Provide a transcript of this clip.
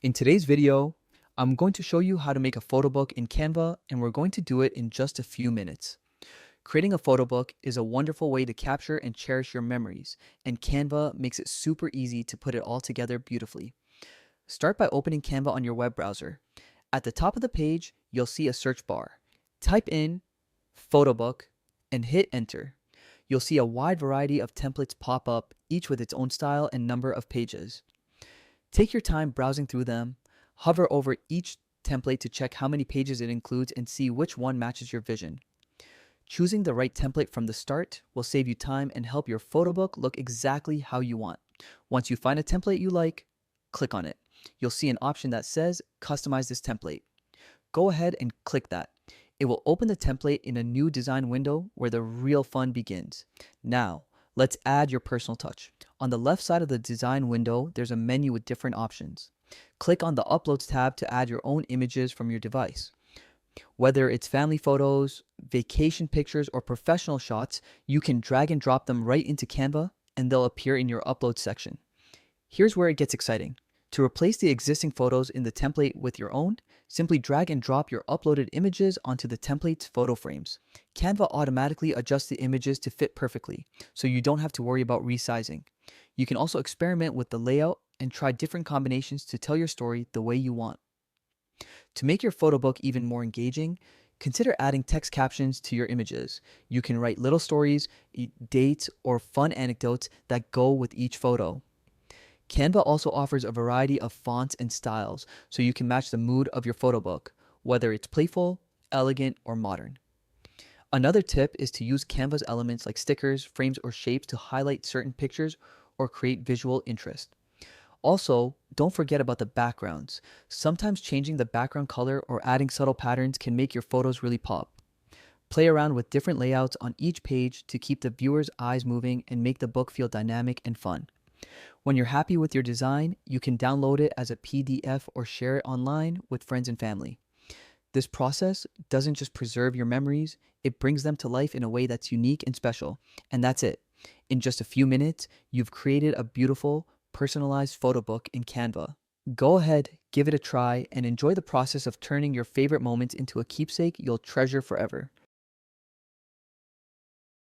In today's video, I'm going to show you how to make a photo book in Canva, and we're going to do it in just a few minutes. Creating a photo book is a wonderful way to capture and cherish your memories, and Canva makes it super easy to put it all together beautifully. Start by opening Canva on your web browser. At the top of the page, you'll see a search bar. Type in photo book and hit enter. You'll see a wide variety of templates pop up, each with its own style and number of pages. Take your time browsing through them, hover over each template to check how many pages it includes and see which one matches your vision. Choosing the right template from the start will save you time and help your photo book look exactly how you want. Once you find a template you like, click on it. You'll see an option that says Customize this template. Go ahead and click that. It will open the template in a new design window where the real fun begins. Now, let's add your personal touch. On the left side of the design window, there's a menu with different options. Click on the Uploads tab to add your own images from your device. Whether it's family photos, vacation pictures, or professional shots, you can drag and drop them right into Canva and they'll appear in your Uploads section. Here's where it gets exciting. To replace the existing photos in the template with your own, simply drag and drop your uploaded images onto the template's photo frames. Canva automatically adjusts the images to fit perfectly, so you don't have to worry about resizing. You can also experiment with the layout and try different combinations to tell your story the way you want. To make your photo book even more engaging, consider adding text captions to your images. You can write little stories, dates, or fun anecdotes that go with each photo. Canva also offers a variety of fonts and styles, so you can match the mood of your photo book, whether it's playful, elegant, or modern. Another tip is to use Canva's elements like stickers, frames, or shapes to highlight certain pictures or create visual interest. Also, don't forget about the backgrounds. Sometimes changing the background color or adding subtle patterns can make your photos really pop. Play around with different layouts on each page to keep the viewer's eyes moving and make the book feel dynamic and fun. When you're happy with your design, you can download it as a PDF or share it online with friends and family. This process doesn't just preserve your memories, it brings them to life in a way that's unique and special. And that's it. In just a few minutes, you've created a beautiful, personalized photo book in Canva. Go ahead, give it a try, and enjoy the process of turning your favorite moments into a keepsake you'll treasure forever.